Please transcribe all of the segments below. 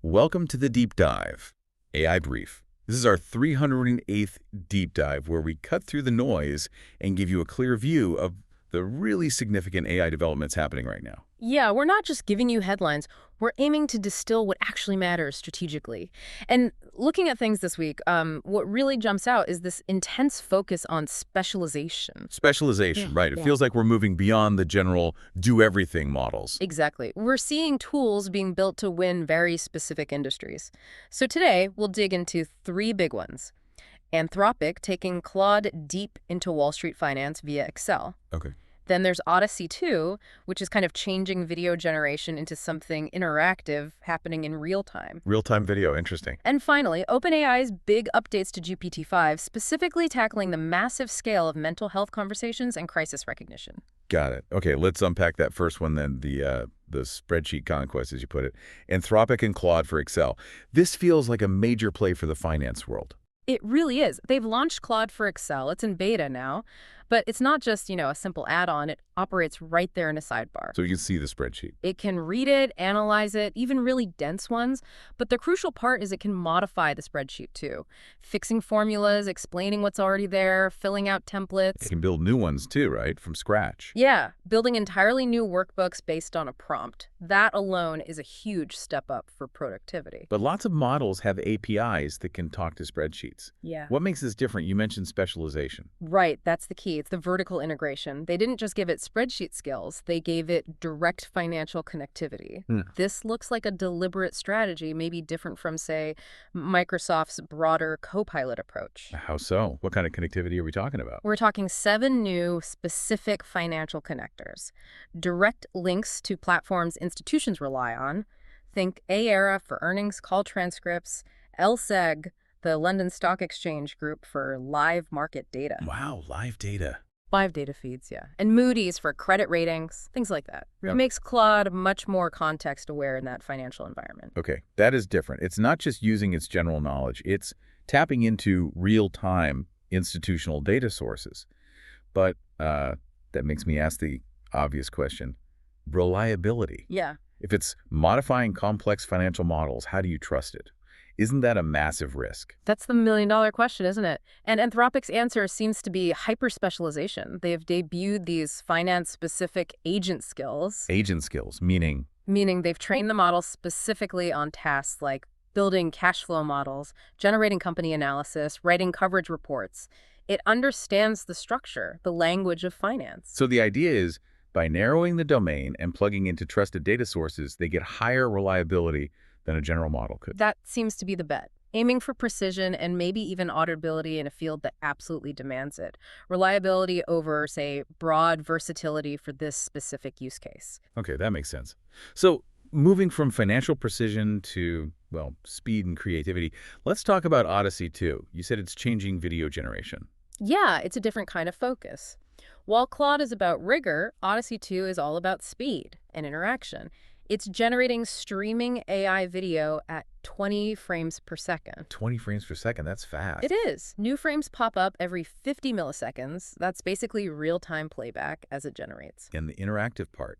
Welcome to the Deep Dive, AI Brief. This is our 308th deep dive where we cut through the noise and give you a clear view of the really significant AI developments happening right now. Yeah, we're not just giving you headlines. We're aiming to distill what actually matters strategically. And looking at things this week, what really jumps out is this intense focus on specialization. Specialization, right. It feels like we're moving beyond the general do-everything models. Exactly. We're seeing tools being built to win very specific industries. So today, we'll dig into three big ones. Anthropic taking Claude deep into Wall Street finance via Excel. Okay. Then there's Odyssey 2, which is kind of changing video generation into something interactive happening in real time. Real-time video, interesting. And finally, OpenAI's big updates to GPT-5, specifically tackling the massive scale of mental health conversations and crisis recognition. Got it. Okay, let's unpack that first one then, the spreadsheet conquest, as you put it. Anthropic and Claude for Excel. This feels like a major play for the finance world. It really is. They've launched Claude for Excel. It's in beta now. But it's not just, a simple add-on. It operates right there in a sidebar. So you can see the spreadsheet. It can read it, analyze it, even really dense ones. But the crucial part is it can modify the spreadsheet too. Fixing formulas, explaining what's already there, filling out templates. It can build new ones too, right? From scratch. Yeah, building entirely new workbooks based on a prompt. That alone is a huge step up for productivity. But lots of models have APIs that can talk to spreadsheets. Yeah. What makes this different? You mentioned specialization. Right, that's the key. It's the vertical integration. They didn't just give it spreadsheet skills, they gave it direct financial connectivity. This looks like a deliberate strategy, maybe different from, say, Microsoft's broader Copilot approach. How so? What kind of connectivity are we talking about? We're talking 7 new specific financial connectors. Direct links to platforms institutions rely on. Think Aera for earnings call transcripts, LSEG, the London Stock Exchange Group for live market data. Wow, live data. Live data feeds, yeah. And Moody's for credit ratings, things like that. Yeah. It makes Claude much more context-aware in that financial environment. Okay, that is different. It's not just using its general knowledge. It's tapping into real-time institutional data sources. But that makes me ask the obvious question. Reliability. Yeah. If it's modifying complex financial models, how do you trust it? Isn't that a massive risk? That's the million-dollar question, isn't it? And Anthropic's answer seems to be hyper-specialization. They've debuted these finance-specific agent skills. Agent skills, meaning? Meaning they've trained the model specifically on tasks like building cash flow models, generating company analysis, writing coverage reports. It understands the structure, the language of finance. So the idea is, by narrowing the domain and plugging into trusted data sources, they get higher reliability than a general model could. That seems to be the bet. Aiming for precision and maybe even auditability in a field that absolutely demands it. Reliability over, say, broad versatility for this specific use case. Okay, that makes sense. So moving from financial precision to, well, speed and creativity, let's talk about Odyssey 2. You said it's changing video generation. Yeah, it's a different kind of focus. While Claude is about rigor, Odyssey 2 is all about speed and interaction. It's generating streaming AI video at 20 frames per second. 20 frames per second, that's fast. It is. New frames pop up every 50 milliseconds. That's basically real-time playback as it generates. And the interactive part,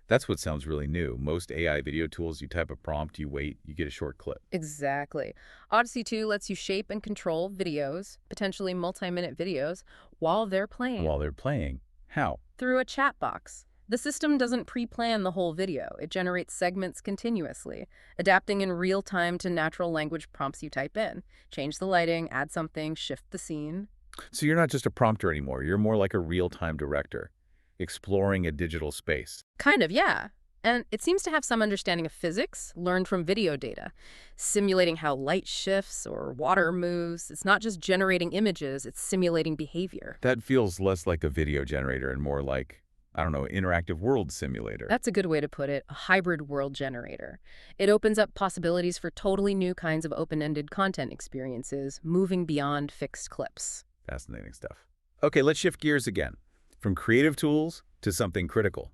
that's what sounds really new. Most AI video tools, you type a prompt, you wait, you get a short clip. Exactly. Odyssey 2 lets you shape and control videos, potentially multi-minute videos, while they're playing. While they're playing. How? Through a chat box. The system doesn't pre-plan the whole video. It generates segments continuously, adapting in real time to natural language prompts you type in. Change the lighting, add something, shift the scene. So you're not just a prompter anymore. You're more like a real-time director, exploring a digital space. Kind of, yeah. And it seems to have some understanding of physics, learned from video data, simulating how light shifts or water moves. It's not just generating images, it's simulating behavior. That feels less like a video generator and more like, I don't know, interactive world simulator. That's a good way to put it, a hybrid world generator. It opens up possibilities for totally new kinds of open-ended content experiences, moving beyond fixed clips. Fascinating stuff. Okay, let's shift gears again. From creative tools to something critical.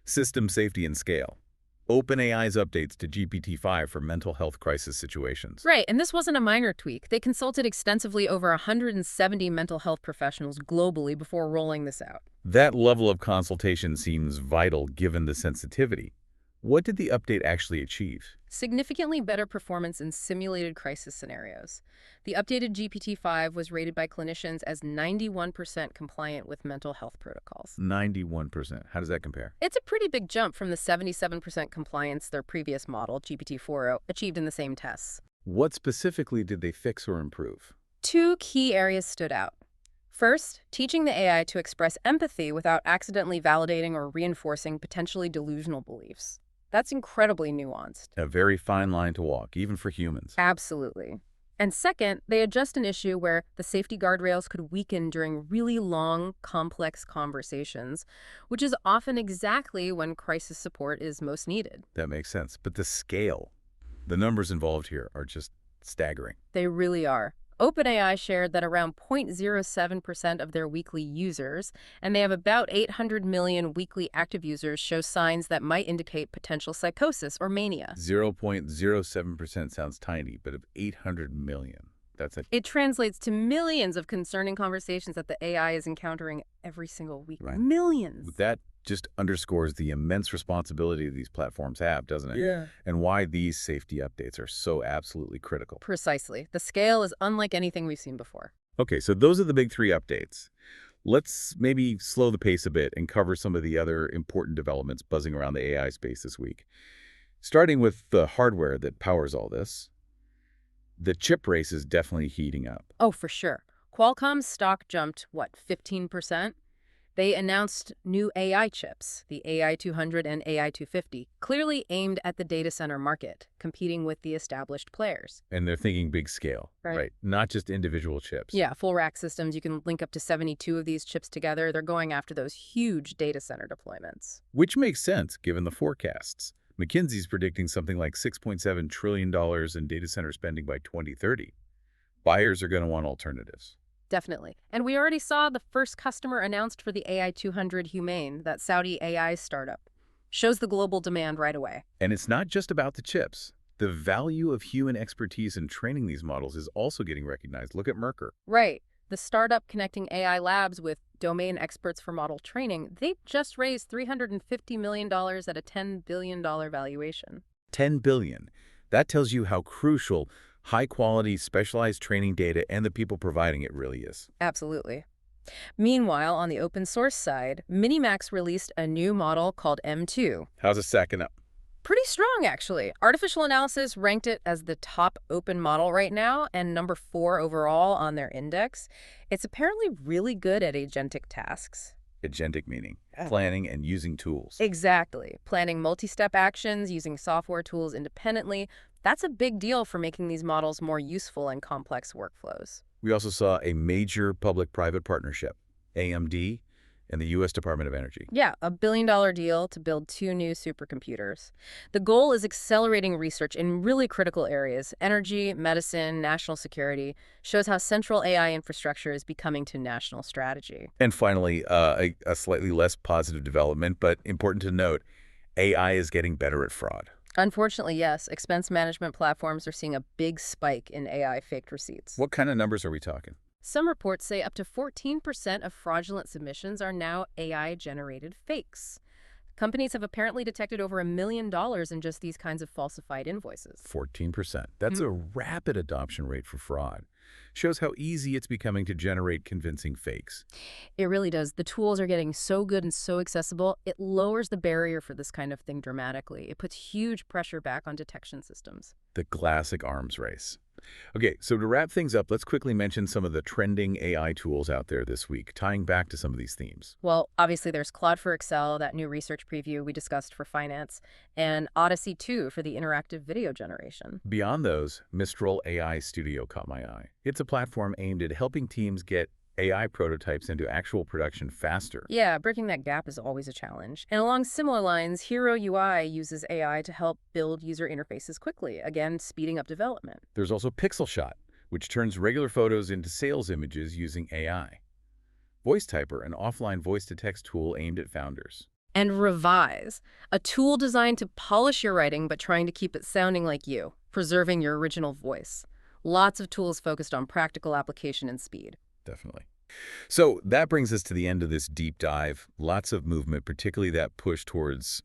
System safety and scale. OpenAI's updates to GPT-5 for mental health crisis situations. Right, and this wasn't a minor tweak. They consulted extensively over 170 mental health professionals globally before rolling this out. That level of consultation seems vital given the sensitivity. What did the update actually achieve? Significantly better performance in simulated crisis scenarios. The updated GPT-5 was rated by clinicians as 91% compliant with mental health protocols. 91%. How does that compare? It's a pretty big jump from the 77% compliance their previous model, GPT-4o, achieved in the same tests. What specifically did they fix or improve? Two key areas stood out. First, teaching the AI to express empathy without accidentally validating or reinforcing potentially delusional beliefs. That's incredibly nuanced. A very fine line to walk, even for humans. Absolutely. And second, they addressed an issue where the safety guardrails could weaken during really long, complex conversations, which is often exactly when crisis support is most needed. That makes sense. But the scale, the numbers involved here are just staggering. They really are. OpenAI shared that around 0.07% of their weekly users, and they have about 800 million weekly active users, show signs that might indicate potential psychosis or mania. 0.07% sounds tiny, but of 800 million, that's a... It translates to millions of concerning conversations that the AI is encountering every single week. Right. Millions. That just underscores the immense responsibility these platforms have, doesn't it? Yeah. And why these safety updates are so absolutely critical. Precisely. The scale is unlike anything we've seen before. Okay, so those are the big three updates. Let's maybe slow the pace a bit and cover some of the other important developments buzzing around the AI space this week. Starting with the hardware that powers all this, the chip race is definitely heating up. Oh, for sure. Qualcomm's stock jumped, 15%? They announced new AI chips, the AI 200 and AI 250, clearly aimed at the data center market, competing with the established players. And they're thinking big scale, Right. Not just individual chips. Yeah, full rack systems. You can link up to 72 of these chips together. They're going after those huge data center deployments. Which makes sense given the forecasts. McKinsey's predicting something like $6.7 trillion in data center spending by 2030. Buyers are going to want alternatives. Definitely. And we already saw the first customer announced for the AI 200 Humane, that Saudi AI startup. Shows the global demand right away. And it's not just about the chips. The value of human expertise in training these models is also getting recognized. Look at Mercer. Right. The startup connecting AI labs with domain experts for model training, they just raised $350 million at a $10 billion valuation. $10 billion. That tells you how crucial high-quality, specialized training data and the people providing it really is. Absolutely. Meanwhile, on the open source side, Minimax released a new model called M2. How's it stacking up? Pretty strong, actually. Artificial Analysis ranked it as the top open model right now and number 4 overall on their index. It's apparently really good at agentic tasks. Agentic meaning planning and using tools. Exactly. Planning multi-step actions, using software tools independently. That's a big deal for making these models more useful in complex workflows. We also saw a major public-private partnership, AMD and the U.S. Department of Energy. Yeah, a $1 billion deal to build 2 new supercomputers. The goal is accelerating research in really critical areas: energy, medicine, national security. Shows how central AI infrastructure is becoming to national strategy. And finally, a slightly less positive development, but important to note, AI is getting better at fraud. Unfortunately, yes, expense management platforms are seeing a big spike in AI faked receipts. What kind of numbers are we talking? Some reports say up to 14% of fraudulent submissions are now AI-generated fakes. Companies have apparently detected over $1 million in just these kinds of falsified invoices. 14%. That's a rapid adoption rate for fraud. Shows how easy it's becoming to generate convincing fakes. It really does. The tools are getting so good and so accessible, it lowers the barrier for this kind of thing dramatically. It puts huge pressure back on detection systems. The classic arms race. Okay, so to wrap things up, let's quickly mention some of the trending AI tools out there this week, tying back to some of these themes. Well, obviously there's Claude for Excel, that new research preview we discussed for finance, and Odyssey 2 for the interactive video generation. Beyond those, Mistral AI Studio caught my eye. It's a platform aimed at helping teams get AI prototypes into actual production faster. Yeah, breaking that gap is always a challenge. And along similar lines, HeroUI uses AI to help build user interfaces quickly, again, speeding up development. There's also Pixelshot, which turns regular photos into sales images using AI. Voicetypr, an offline voice-to-text tool aimed at founders. And Revise, a tool designed to polish your writing but trying to keep it sounding like you, preserving your original voice. Lots of tools focused on practical application and speed. Definitely. So that brings us to the end of this deep dive. Lots of movement, particularly that push towards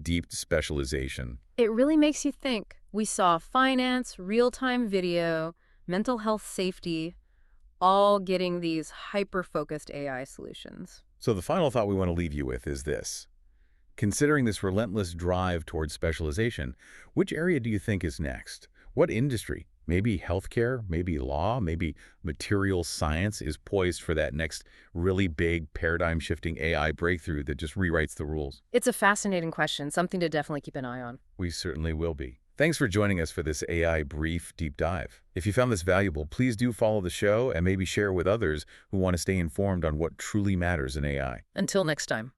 deep specialization. It really makes you think. We saw finance, real-time video, mental health safety, all getting these hyper-focused AI solutions. So the final thought we want to leave you with is this. Considering this relentless drive towards specialization, which area do you think is next? What industry? Maybe healthcare, maybe law, maybe material science is poised for that next really big paradigm-shifting AI breakthrough that just rewrites the rules? It's a fascinating question, something to definitely keep an eye on. We certainly will be. Thanks for joining us for this AI brief deep dive. If you found this valuable, please do follow the show and maybe share with others who want to stay informed on what truly matters in AI. Until next time.